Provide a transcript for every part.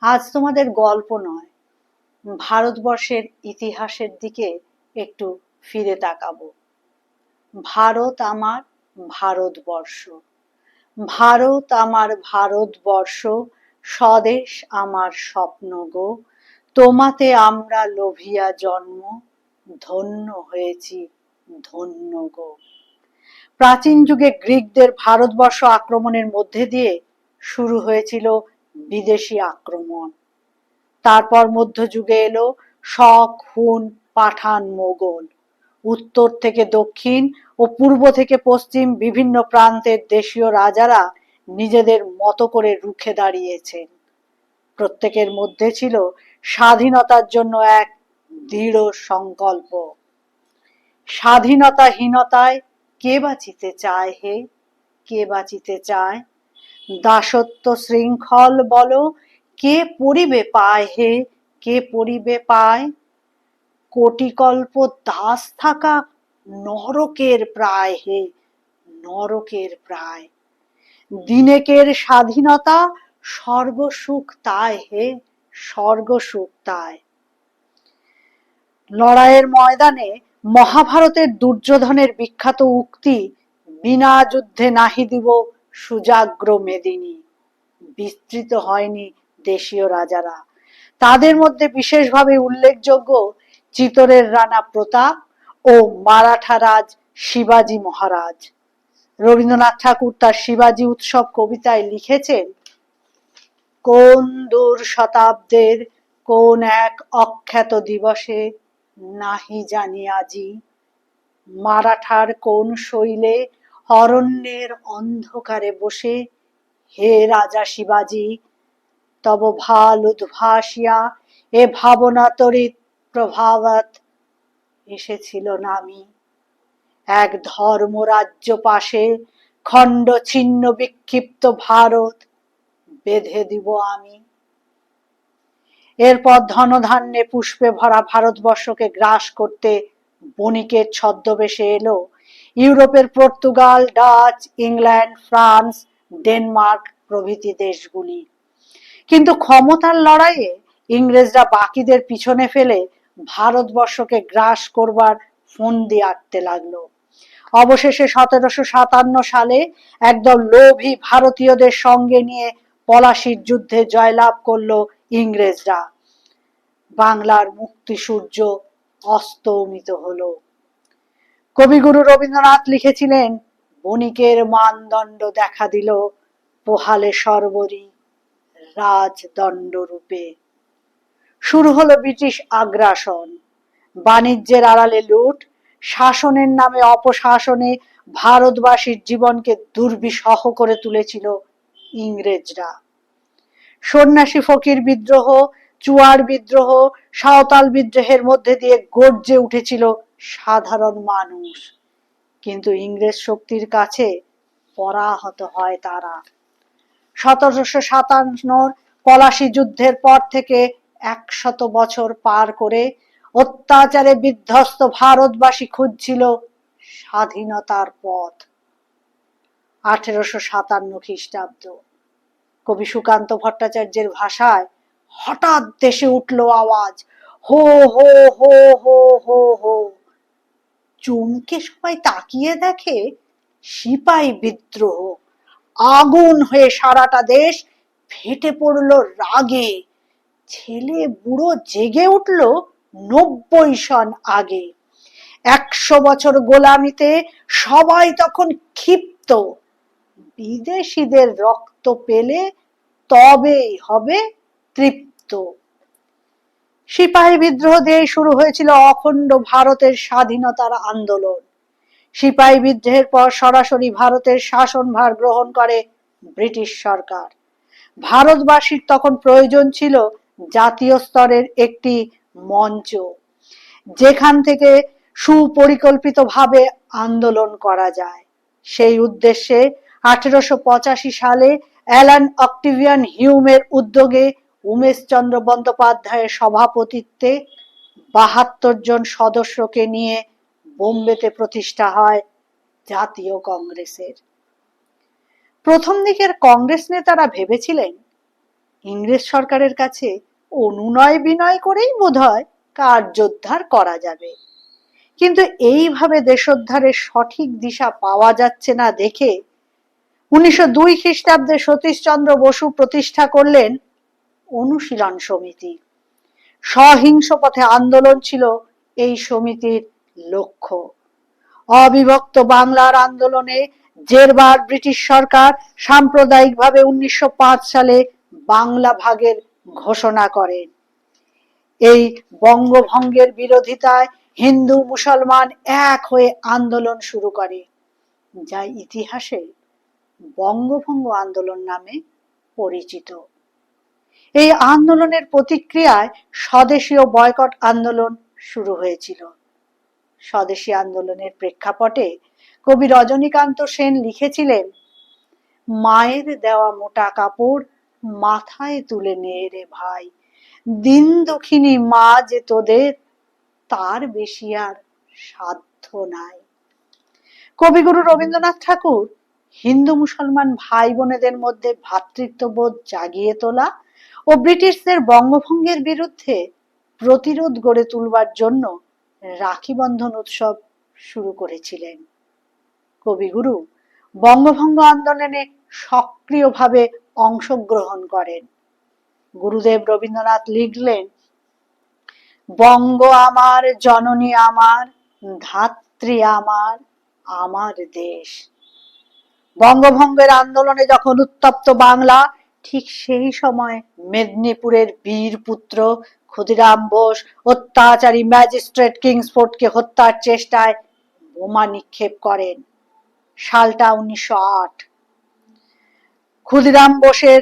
আজ তোমাদের গল্প নয়, ভারতবর্ষের ইতিহাসের দিকে একটু ফিরে তাকাবো। ভারত আমার ভারতবর্ষ, ভারত আমার ভারতবর্ষ, স্বদেশ আমার স্বপ্ন গো। তোমাতে আমরা লোভিয়া জন্ম, ধন্য হয়েছি ধন্য গো। প্রাচীন যুগে গ্রিকদের ভারতবর্ষ আক্রমণের মধ্যে দিয়ে শুরু হয়েছিল বিদেশি আক্রমণ। তারপর মধ্যযুগে এলো শক, হুন, পাঠান, মোগল। উত্তর থেকে দক্ষিণ ও পূর্ব থেকে পশ্চিম বিভিন্ন প্রান্তের দেশীয় রাজারা নিজেদের মতো করে রুখে দাঁড়িয়েছেন। প্রত্যেকের মধ্যে ছিল স্বাধীনতার জন্য এক দৃঢ় সংকল্প। স্বাধীনতাহীনতায় কে বাঁচিতে চায় হে, কে বাঁচিতে চায়? দাসত্ব শৃঙ্খল বলো কে পরিবে পায় হে, কে পরিবে পায়? কোটিকল্প দাস থাকা নরকের প্রায় হে, নরকের প্রায়। দিনেকের স্বাধীনতা স্বর্গসুখ তাই হে, স্বর্গসুখ তাই। লড়াইয়ের ময়দানে মহাভারতের দুর্যোধনের বিখ্যাত উক্তি, বিনা যুদ্ধে নাহি দিব সুজাগ্র মেদিনী, বিস্তৃত হয়নি দেশীয় রাজারা। তাদের মধ্যে বিশেষভাবে উল্লেখযোগ্য চিতোরের রানা প্রতাপ ও মারাঠা রাজ শিবাজী মহারাজ। রবীন্দ্রনাথ ঠাকুর তার শিবাজী উৎসব কবিতায় লিখেছেন, কোন দূর শতাব্দের কোন এক অখ্যাত দিবসে নাহি জানি আজি, মারাঠার কোন শৈলে অরণ্যের অন্ধকারে বসে, হে রাজা শিবাজী তব ভাল উদ্ভাসিয়া এ ভাবনা তরিত প্রভাবত এসেছিল নামি, এক ধর্মরাজ্য পাশে খণ্ড ছিন্ন বিক্ষিপ্ত ভারত বেঁধে দিব আমি। এরপর ধনধান্যে পুষ্পে ভরা ভারতবর্ষকে গ্রাস করতে বণিকের ছদ্মবেশে এলো ইউরোপের Portugal, Dutch, England, France, Denmark প্রভৃতি দেশগুলি। কিন্তু ক্ষমতার লড়াইয়ে ইংরেজরা বাকিদের পিছনে ফেলে ভারতবর্ষকে গ্রাস করবার ফন্দি আঁটতে লাগলো। অবশেষে 1757 সালে একদল লোভী ভারতীয়দের সঙ্গে নিয়ে পলাশির যুদ্ধে জয়লাভ করলো ইংরেজরা। বাংলার মুক্তি সূর্য অস্তমিত হলো। কবিগুরু রবীন্দ্রনাথ লিখেছিলেন, বণিকের মানদণ্ড দেখা দিল পোহালে সর্বরি রাজদণ্ড রূপে। শুরু হলো ব্রিটিশ আগ্রাসন, বাণিজ্যের আড়ালে লুট, শাসনের নামে অপশাসনে ভারতবাসীর জীবনকে দুর্বিষহ করে তুলেছিল ইংরেজরা। সন্ন্যাসী ফকির বিদ্রোহ, চুয়ার বিদ্রোহ, সাঁওতাল বিদ্রোহের মধ্যে দিয়ে গর্জে উঠেছিল সাধারণ মানুষ, কিন্তু ইংরেজ শক্তির কাছে পরাহত হয় তারা। 1757 পলাশী যুদ্ধের পর থেকে 100 বছর পার করে অত্যাচারে বিধ্বস্ত ভারতবাসী খুঁজছিল স্বাধীনতার পথ। 1857 খ্রিস্টাব্দ, কবি সুকান্ত ভট্টাচার্যের ভাষায়, হঠাৎ দেশে উঠল আওয়াজ, হো হো হো হো হো হো। চমকে সবাই তাকিয়ে দেখে সিপাহী বিদ্রোহ। আগুন হয়ে সারাটা দেশ ফেটে পড়ল রাগে। ছেলে বুড়ো জেগে উঠল 90 সন আগে। 100 বছর গোলামিতে সবাই তখন ক্ষিপ্ত। বিদেশিদের রক্ত পেলে তবেই হবে তৃপ্ত। সিপাহী বিদ্রোহ দিয়ে শুরু হয়েছিল অখণ্ড ভারতের স্বাধীনতার আন্দোলন। সিপাহী বিদ্রোহের পর সরাসরি ভারতের শাসনভার গ্রহণ করে ব্রিটিশ সরকার। ভারতবাসীর তখন প্রয়োজন ছিল জাতীয় স্তরের একটি মঞ্চ, যেখান থেকে সুপরিকল্পিতভাবে আন্দোলন করা যায়। সেই উদ্দেশ্যে 1885 সালে অ্যালান অক্টেভিয়ান হিউমের উদ্যোগে উমেশচন্দ্র বন্দ্যোপাধ্যায়ের সভাপতিত্বে 72 জন সদস্যকে নিয়ে বোম্বেতে প্রতিষ্ঠা হয় জাতীয় কংগ্রেসের। প্রথম দিকের কংগ্রেস নেতারা ভেবেছিলেন ইংরেজ সরকারের কাছে অনুনয় বিনয় করেই বোধহয় কার্যোদ্ধার করা যাবে। কিন্তু এইভাবে দেশোদ্ধারের সঠিক দিশা পাওয়া যাচ্ছে না দেখে 1902 খ্রিস্টাব্দে সতীশচন্দ্র বসু প্রতিষ্ঠা করলেন অনুশীলন সমিতি। সহিংস পথে আন্দোলন ছিল এই সমিতির লক্ষ্য। অবিভক্ত বাংলার আন্দোলনে জেরবার ব্রিটিশ সরকার সাম্প্রদায়িকভাবে 1905 সালে বাংলা ভাগের ঘোষণা করেন। এই বঙ্গভঙ্গের বিরোধিতায় হিন্দু মুসলমান এক হয়ে আন্দোলন শুরু করে, যা ইতিহাসে বঙ্গভঙ্গ আন্দোলন নামে পরিচিত। এই আন্দোলনের প্রতিক্রিয়ায় স্বদেশীয় বয়কট আন্দোলন শুরু হয়েছিল। স্বদেশী আন্দোলনের প্রেক্ষাপটে কবি রজনীকান্ত সেন লিখেছিলেন, মায়ের দেওয়া মোটা কাপড় মাথায় তুলে নে রে ভাই, দিন দুঃখিনী মা যে তোদের, তার বেশি আর সাধ্য নাই। কবিগুরু রবীন্দ্রনাথ ঠাকুর হিন্দু মুসলমান ভাই বোনেদের মধ্যে ভ্রাতৃত্ববোধ জাগিয়ে তোলা ও ব্রিটিশদের বঙ্গভঙ্গের বিরুদ্ধে প্রতিরোধ গড়ে তুলবার জন্য রাখি বন্ধন উৎসব শুরু করেছিলেন। কবিগুরু বঙ্গভঙ্গ আন্দোলনে সক্রিয়ভাবে অংশগ্রহণ করেন। গুরুদেব রবীন্দ্রনাথ লিখলেন, বঙ্গ আমার, জননী আমার, ধাত্রী আমার, আমার দেশ। বঙ্গভঙ্গের আন্দোলনে যখন উত্তপ্ত বাংলা, ঠিক সেই সময় মেদিনীপুরের বীর পুত্র ক্ষুদিরাম বোস অত্যাচারী ম্যাজিস্ট্রেট কিংসফোর্ডকে হত্যার চেষ্টায় বোমা নিক্ষেপ করেন। সালটা 1908। ক্ষুদিরাম বোসের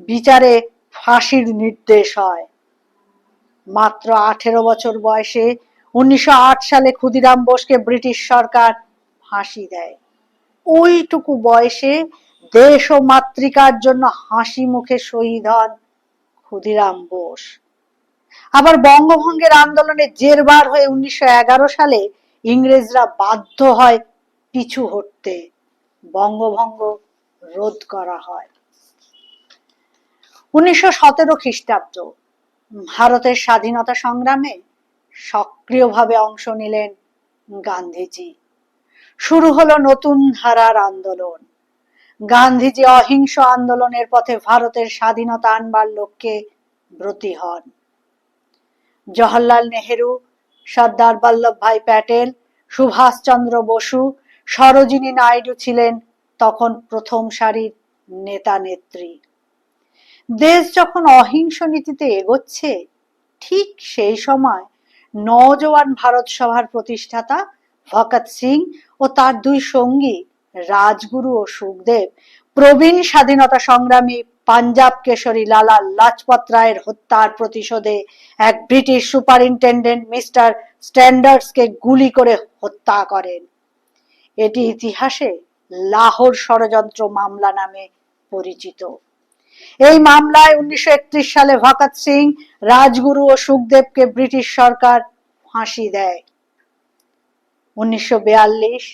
বিচারে ফাঁসির নির্দেশ হয়। মাত্র 18 বছর বয়সে 1908 সালে ক্ষুদিরাম বোসকে ব্রিটিশ সরকার ফাঁসি দেয়। ওইটুকু বয়সে দেশ ও মাতৃকার জন্য হাসি মুখে শহীদ হন ক্ষুদিরাম বোস। আবার বঙ্গভঙ্গের আন্দোলনে জেরবার হয়ে 1911 সালে ইংরেজরা বাধ্য হয় পিছু হটতে। বঙ্গভঙ্গ রোধ করা হয়। 1917 খ্রিস্টাব্দ, ভারতের স্বাধীনতা সংগ্রামে সক্রিয়ভাবে অংশ নিলেন গান্ধীজি। শুরু হলো নতুন ধারার আন্দোলন। গান্ধীজি অহিংস আন্দোলনের পথে ভারতের স্বাধীনতা আনবার লক্ষ্যে ব্রতী হন। জওহরলাল নেহেরু, সর্দার বল্লভভাই প্যাটেল, সুভাষচন্দ্র বসু, সরোজিনী নাইডু ছিলেন তখন প্রথম সারির নেতা নেত্রী। দেশ যখন অহিংস নীতিতে এগোচ্ছে, ঠিক সেই সময় নওজোয়ান ভারত সভার প্রতিষ্ঠাতা ভগৎ সিং ও তার দুই সঙ্গী রাজগুরু ও সুখদেব প্রবীণ স্বাধীনতা সংগ্রামী পাঞ্জাব কেশরী লালা লাজপত রায়ের হত্যার প্রতিশোধে এক ব্রিটিশ সুপারিনটেন্ডেন্ট মিস্টার স্ট্যান্ডার্সকে গুলি করে হত্যা করেন। এটি ইতিহাসে লাহোর ষড়যন্ত্র মামলা নামে পরিচিত। এই মামলায় 1931 সালে ভগৎ সিং, রাজগুরু ও সুখদেবকে ব্রিটিশ সরকার ফাঁসি দেয়। 1942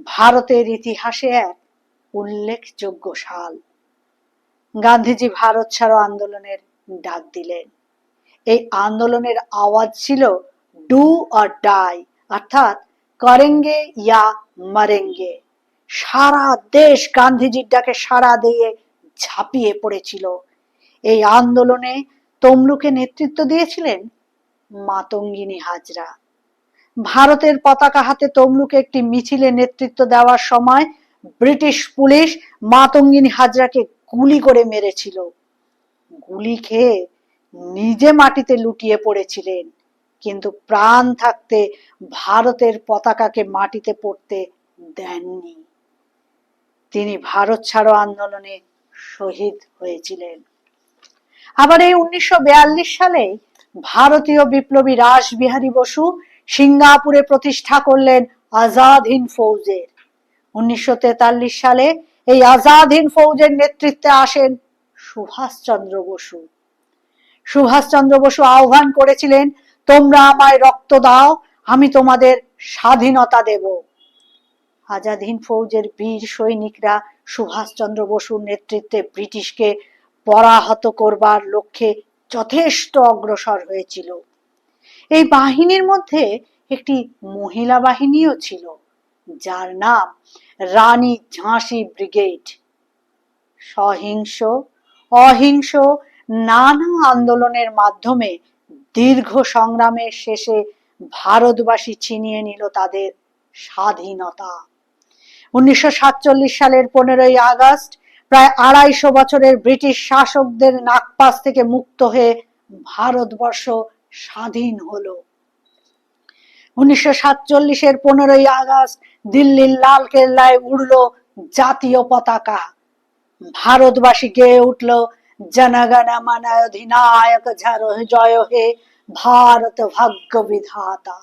ভারতের ইতিহাসে এক উল্লেখযোগ্য সাল। গান্ধীজি ভারত ছাড়ো আন্দোলনের ডাক দিলেন। এই আন্দোলনের আওয়াজ ছিল ডু অর ডাই, অর্থাৎ করেঙ্গে ইয়া মরেঙ্গে। সারা দেশ গান্ধীজির ডাকে সাড়া দিয়ে ঝাঁপিয়ে পড়েছিল। এই আন্দোলনে তমলুকে নেতৃত্ব দিয়েছিলেন মাতঙ্গিনী হাজরা। ভারতের পতাকা হাতে তমলুকে একটি মিছিলে নেতৃত্ব দেওয়ার সময় ব্রিটিশ পুলিশ মাতঙ্গিনী হাজরাকে গুলি করে মেরেছিল। গুলি খেয়ে নিজে মাটিতে লুটিয়ে পড়েছিলেন, কিন্তু প্রাণ থাকতে ভারতের পতাকাকে মাটিতে পড়তে দেননি। তিনি ভারত ছাড়ো আন্দোলনে শহীদ হয়েছিলেন। আবার এই 1942 সালে ভারতীয় বিপ্লবী রাসবিহারী বসু সিঙ্গাপুরে প্রতিষ্ঠা করলেন আজাদ হিন্দ ফৌজের। 1943 সালে এই আজাদ হিন্দ ফৌজের নেতৃত্বে আসেন সুভাষচন্দ্র বসু। সুভাষচন্দ্র বসু আহ্বান করেছিলেন, তোমরা আমায় রক্ত দাও, আমি তোমাদের স্বাধীনতা দেব। আজাদ হিন্দ ফৌজের বীর সৈনিকরা সুভাষচন্দ্র বসুর নেতৃত্বে ব্রিটিশকে পরাহত করবার লক্ষ্যে যথেষ্ট অগ্রসর হয়েছিল। এই বাহিনীর মধ্যে একটি মহিলা বাহিনীও ছিল, যার নাম রানী ঝাঁসি ব্রিগেড। সহিংস অহিংস নানা আন্দোলনের মাধ্যমে দীর্ঘ সংগ্রামের শেষে ভারতবাসী ছিনিয়ে নিল তাদের স্বাধীনতা। 1947 সালের 15ই আগস্ট প্রায় 250 বছরের ব্রিটিশ শাসকদের নাগপাশ থেকে মুক্ত হয়ে ভারতবর্ষ স্বাধীন হলো। 1947-এর 15ই আগস্ট দিল্লির লাল কেল্লায় উড়ল জাতীয় পতাকা। ভারতবাসী গেয়ে উঠল জনগণ মন অধিনায়ক জয় হে ভারত ভাগ্য বিধাতা।